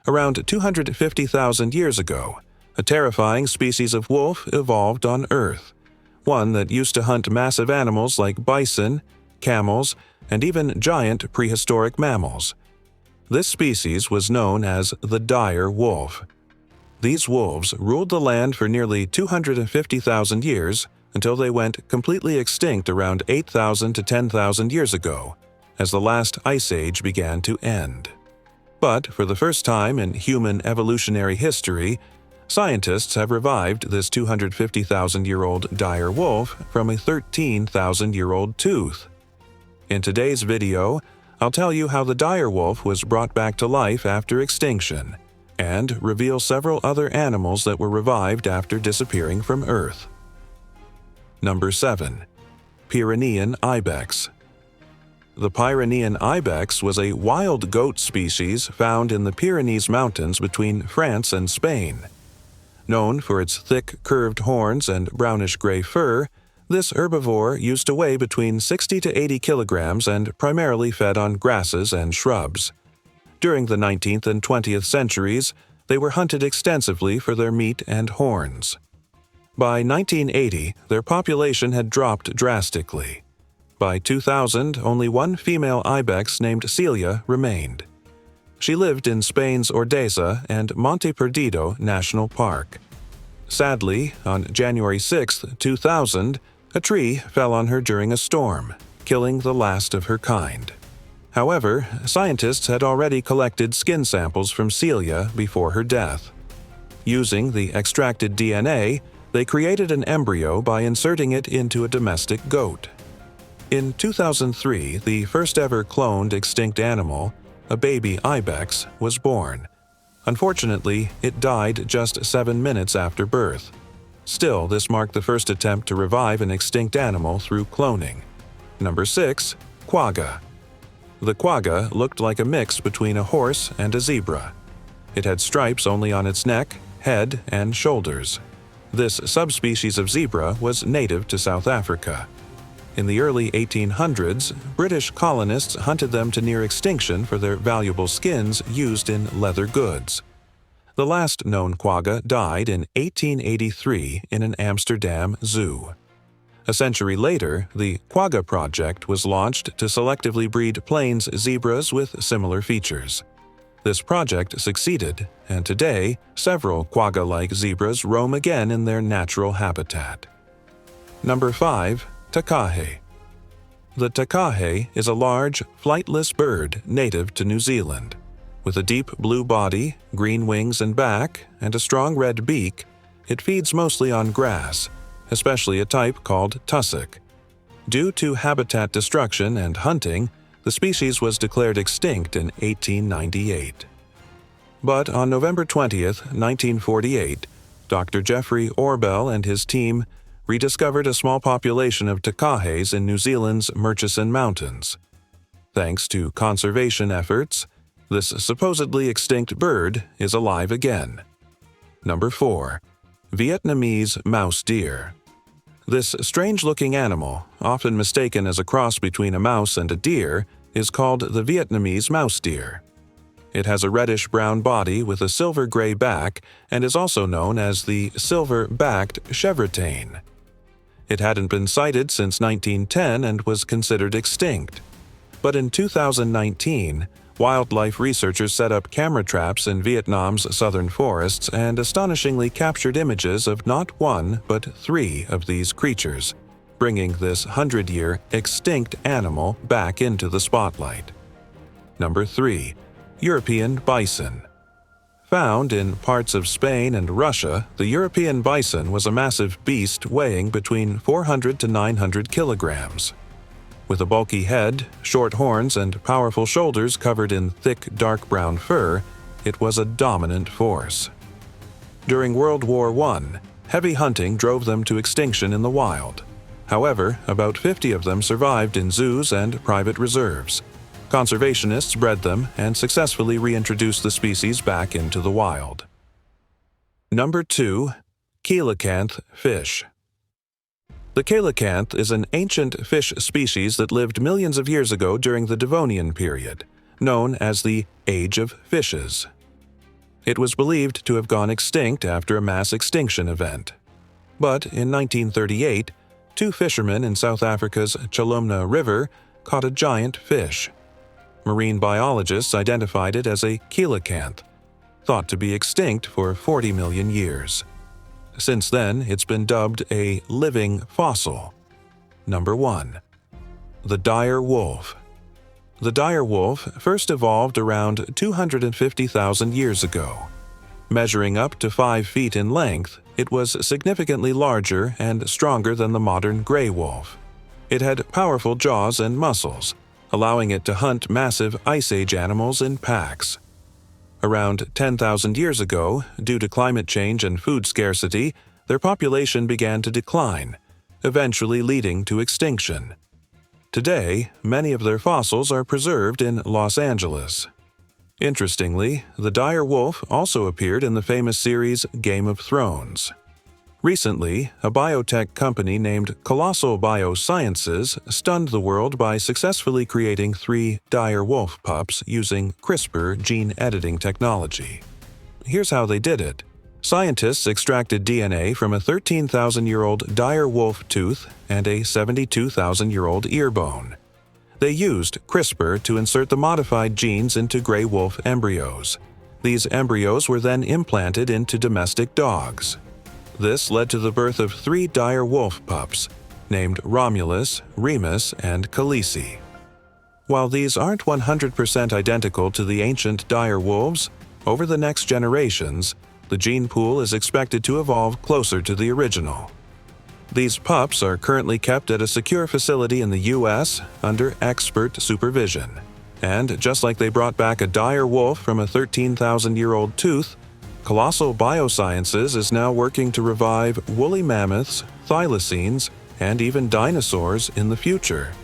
Around 250,000 years ago, a terrifying species of wolf evolved on Earth, one that used to hunt massive animals like bison, camels, and even giant prehistoric mammals. This species was known as the dire wolf. These wolves ruled the land for nearly 250,000 years until they went completely extinct around 8,000 to 10,000 years ago, as the last ice age began to end. But for the first time in human evolutionary history, scientists have revived this 250,000-year-old dire wolf from a 13,000-year-old tooth. In today's video, I'll tell you how the dire wolf was brought back to life after extinction, and reveal several other animals that were revived after disappearing from Earth. Number 7. Pyrenean Ibex. The Pyrenean Ibex was a wild goat species found in the Pyrenees Mountains between France and Spain. Known for its thick, curved horns and brownish-gray fur, this herbivore used to weigh between 60 to 80 kilograms and primarily fed on grasses and shrubs. During the 19th and 20th centuries, they were hunted extensively for their meat and horns. By 1980, their population had dropped drastically. By 2000, only one female ibex named Celia remained. She lived in Spain's Ordesa and Monte Perdido National Park. Sadly, on January 6, 2000, a tree fell on her during a storm, killing the last of her kind. However, scientists had already collected skin samples from Celia before her death. Using the extracted DNA, they created an embryo by inserting it into a domestic goat. In 2003, the first-ever cloned extinct animal, a baby ibex, was born. Unfortunately, it died just 7 minutes after birth. Still, this marked the first attempt to revive an extinct animal through cloning. Number 6. Quagga. The quagga looked like a mix between a horse and a zebra. It had stripes only on its neck, head, and shoulders. This subspecies of zebra was native to South Africa. In the early 1800s, British colonists hunted them to near extinction for their valuable skins used in leather goods. The last known quagga died in 1883 in an Amsterdam zoo. A century later, the Quagga project was launched to selectively breed plains zebras with similar features. This project succeeded, and today, several quagga-like zebras roam again in their natural habitat. Number 5. Takahe. The Takahe is a large, flightless bird native to New Zealand. With a deep blue body, green wings and back, and a strong red beak, it feeds mostly on grass, especially a type called tussock. Due to habitat destruction and hunting, the species was declared extinct in 1898. But on November 20, 1948, Dr. Jeffrey Orbell and his team rediscovered a small population of Takahes in New Zealand's Murchison Mountains. Thanks to conservation efforts, this supposedly extinct bird is alive again. Number 4. Vietnamese mouse deer. This strange-looking animal, often mistaken as a cross between a mouse and a deer, is called the Vietnamese mouse deer. It has a reddish-brown body with a silver-gray back and is also known as the silver-backed chevrotain. It hadn't been sighted since 1910 and was considered extinct. But in 2019, wildlife researchers set up camera traps in Vietnam's southern forests and astonishingly captured images of not one but 3 of these creatures, bringing this 100-year extinct animal back into the spotlight. Number 3. European bison. Found in parts of Spain and Russia, the European bison was a massive beast weighing between 400 to 900 kilograms. With a bulky head, short horns, and powerful shoulders covered in thick dark brown fur, it was a dominant force. During World War I, heavy hunting drove them to extinction in the wild. However, about 50 of them survived in zoos and private reserves. Conservationists bred them and successfully reintroduced the species back into the wild. Number 2. Kilocanth fish. The coelacanth is an ancient fish species that lived millions of years ago during the Devonian period, known as the Age of Fishes. It was believed to have gone extinct after a mass extinction event. But in 1938, two fishermen in South Africa's Chalumna River caught a giant fish. Marine biologists identified it as a Kilocanth, thought to be extinct for 40 million years. Since then, it's been dubbed a living fossil. Number 1. The dire wolf. The dire wolf first evolved around 250,000 years ago. Measuring up to 5 feet in length, it was significantly larger and stronger than the modern gray wolf. It had powerful jaws and muscles, allowing it to hunt massive Ice Age animals in packs. Around 10,000 years ago, due to climate change and food scarcity, their population began to decline, eventually leading to extinction. Today, many of their fossils are preserved in Los Angeles. Interestingly, the dire wolf also appeared in the famous series Game of Thrones. Recently, a biotech company named Colossal Biosciences stunned the world by successfully creating 3 dire wolf pups using CRISPR gene editing technology. Here's how they did it. Scientists extracted DNA from a 13,000-year-old dire wolf tooth and a 72,000-year-old ear bone. They used CRISPR to insert the modified genes into gray wolf embryos. These embryos were then implanted into domestic dogs. This led to the birth of 3 dire wolf pups, named Romulus, Remus, and Khaleesi. While these aren't 100% identical to the ancient dire wolves, over the next generations, the gene pool is expected to evolve closer to the original. These pups are currently kept at a secure facility in the U.S. under expert supervision. And just like they brought back a dire wolf from a 13,000-year-old tooth, Colossal Biosciences is now working to revive woolly mammoths, thylacines, and even dinosaurs in the future.